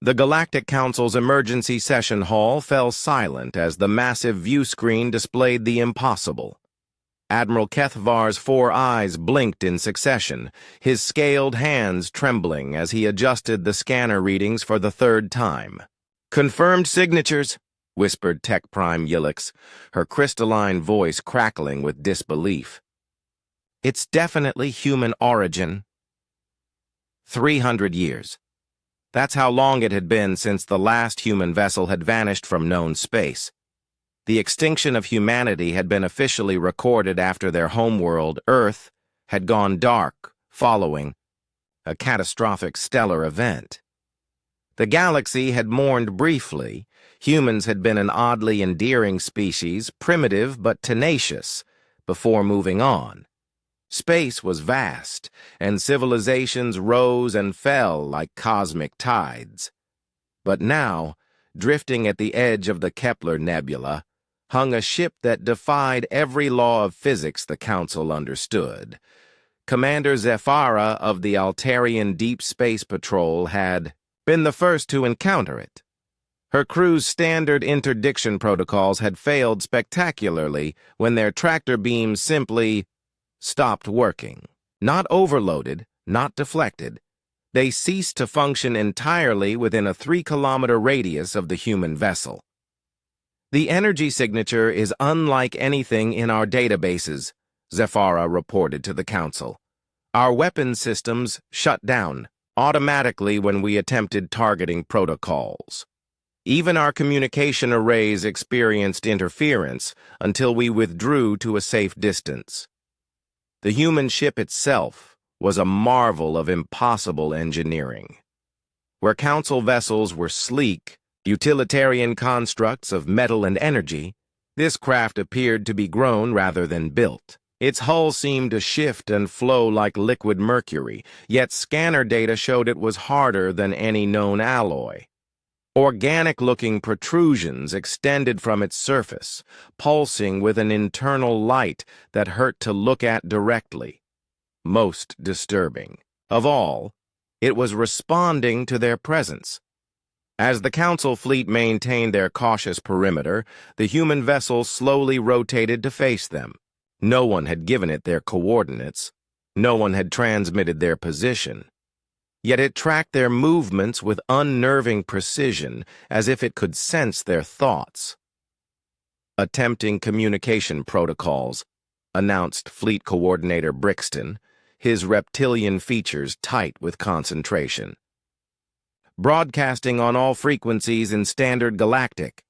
The Galactic Council's emergency session hall fell silent as the massive view screen displayed the impossible. Admiral Kethvar's 4 eyes blinked in succession, his scaled hands trembling as he adjusted the scanner readings for the 3rd time. "Confirmed signatures," whispered Tech Prime Yilix, her crystalline voice crackling with disbelief. "It's definitely human origin." 300 years. That's how long it had been since the last human vessel had vanished from known space. The extinction of humanity had been officially recorded after their homeworld, Earth, had gone dark following a catastrophic stellar event. The galaxy had mourned briefly. Humans had been an oddly endearing species, primitive but tenacious, before moving on. Space was vast, and civilizations rose and fell like cosmic tides. But now, drifting at the edge of the Kepler Nebula, hung a ship that defied every law of physics the Council understood. Commander Zephyra of the Altarian Deep Space Patrol had been the first to encounter it. Her crew's standard interdiction protocols had failed spectacularly when their tractor beams simply stopped working. Not overloaded, not deflected. They ceased to function entirely within a 3-kilometer radius of the human vessel. "The energy signature is unlike anything in our databases," Zephyra reported to the Council. "Our weapon systems shut down automatically when we attempted targeting protocols. Even our communication arrays experienced interference until we withdrew to a safe distance." The human ship itself was a marvel of impossible engineering. Where Council vessels were sleek, utilitarian constructs of metal and energy, this craft appeared to be grown rather than built. Its hull seemed to shift and flow like liquid mercury, yet scanner data showed it was harder than any known alloy. Organic-looking protrusions extended from its surface, pulsing with an internal light that hurt to look at directly. Most disturbing of all, it was responding to their presence. As the Council fleet maintained their cautious perimeter, the human vessel slowly rotated to face them. No one had given it their coordinates. No one had transmitted their position. Yet it tracked their movements with unnerving precision, as if it could sense their thoughts. "Attempting communication protocols," announced Fleet Coordinator Brixton, his reptilian features tight with concentration. "Broadcasting on all frequencies in Standard Galactic."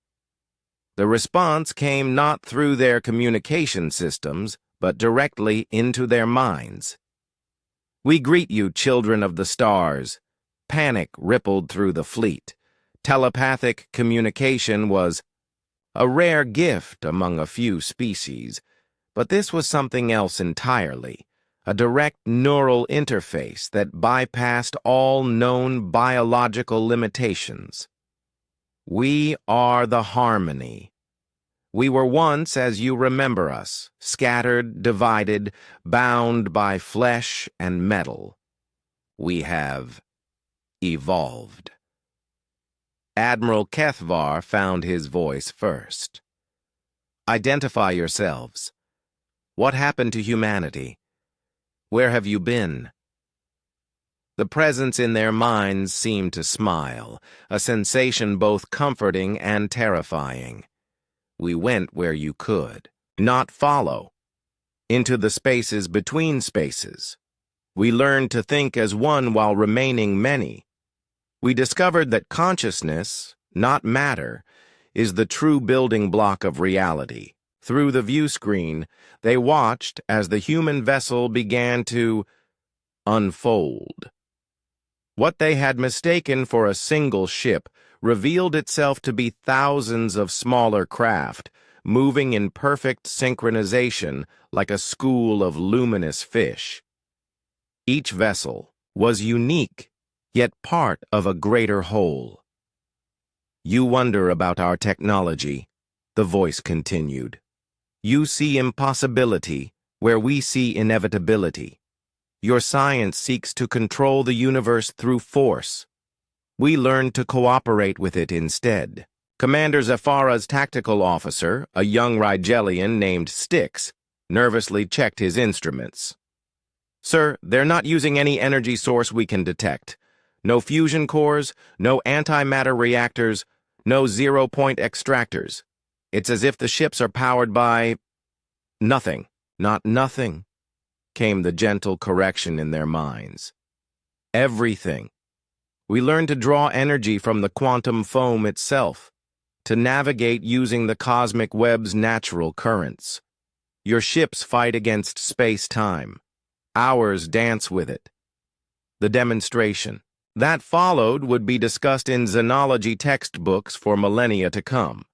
The response came not through their communication systems, but directly into their minds. "We greet you, children of the stars." Panic rippled through the fleet. Telepathic communication was a rare gift among a few species, but this was something else entirely, a direct neural interface that bypassed all known biological limitations. "We are the harmony. We were once as you remember us, scattered, divided, bound by flesh and metal. We have evolved." Admiral Kethvar found his voice first. "Identify yourselves. What happened to humanity? Where have you been?" The presence in their minds seemed to smile, a sensation both comforting and terrifying. "We went where you could, not follow. Into the spaces between spaces. We learned to think as one while remaining many. We discovered that consciousness, not matter, is the true building block of reality." Through the view screen, they watched as the human vessel began to unfold. What they had mistaken for a single ship revealed itself to be thousands of smaller craft, moving in perfect synchronization like a school of luminous fish. Each vessel was unique, yet part of a greater whole. "You wonder about our technology," the voice continued. "You see impossibility where we see inevitability. Your science seeks to control the universe through force. We learned to cooperate with it instead. Commander Zafara's tactical officer, a young Rigelian named Styx, nervously checked his instruments. "Sir, they're not using any energy source we can detect. No fusion cores, no antimatter reactors, no zero-point extractors. It's as if the ships are powered by... nothing, not nothing," came the gentle correction in their minds. Everything. We learned to draw energy from the quantum foam itself, to navigate using the cosmic web's natural currents. Your ships fight against space-time. Ours dance with it. The demonstration that followed would be discussed in xenology textbooks for millennia to come.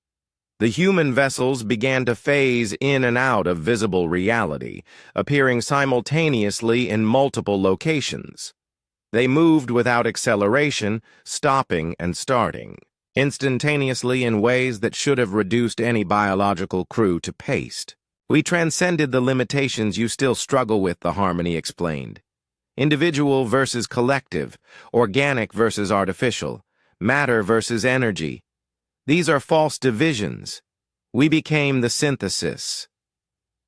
The human vessels began to phase in and out of visible reality, appearing simultaneously in multiple locations. They moved without acceleration, stopping and starting, instantaneously in ways that should have reduced any biological crew to paste. "We transcended the limitations you still struggle with," the Harmony explained. "Individual versus collective, organic versus artificial, matter versus energy. These are false divisions. We became the synthesis."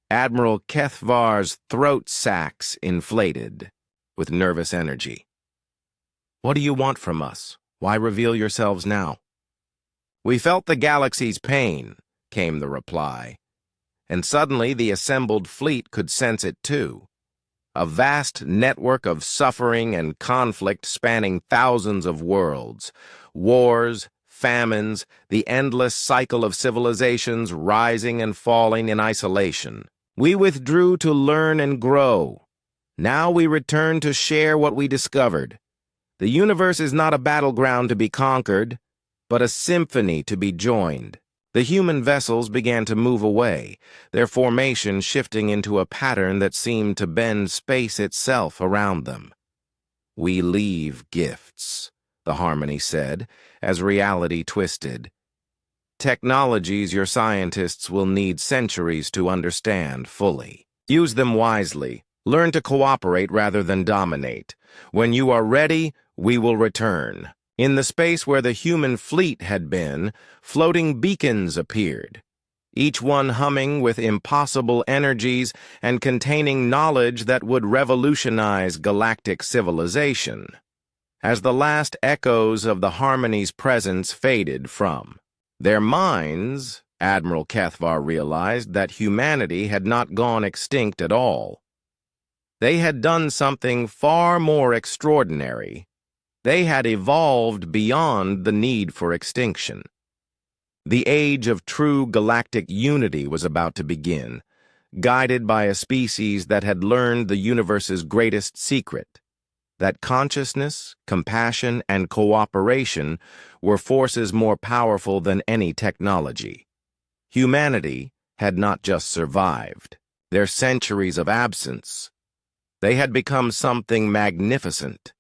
Admiral Kethvar's throat sacs inflated with nervous energy. "What do you want from us? Why reveal yourselves now?" "We felt the galaxy's pain," came the reply. And suddenly the assembled fleet could sense it too. A vast network of suffering and conflict spanning thousands of worlds. Wars, famines, the endless cycle of civilizations rising and falling in isolation. We withdrew to learn and grow. Now we return to share what we discovered. The universe is not a battleground to be conquered, but a symphony to be joined. The human vessels began to move away, their formation shifting into a pattern that seemed to bend space itself around them. "We leave gifts," the Harmony said, as reality twisted. "Technologies your scientists will need centuries to understand fully. Use them wisely. Learn to cooperate rather than dominate. When you are ready, we will return." In the space where the human fleet had been, floating beacons appeared, each one humming with impossible energies and containing knowledge that would revolutionize galactic civilization. As the last echoes of the Harmony's presence faded from their minds, Admiral Kethvar realized that humanity had not gone extinct at all. They had done something far more extraordinary. They had evolved beyond the need for extinction. The age of true galactic unity was about to begin, guided by a species that had learned the universe's greatest secret, that consciousness, compassion, and cooperation were forces more powerful than any technology. Humanity had not just survived their centuries of absence. They had become something magnificent.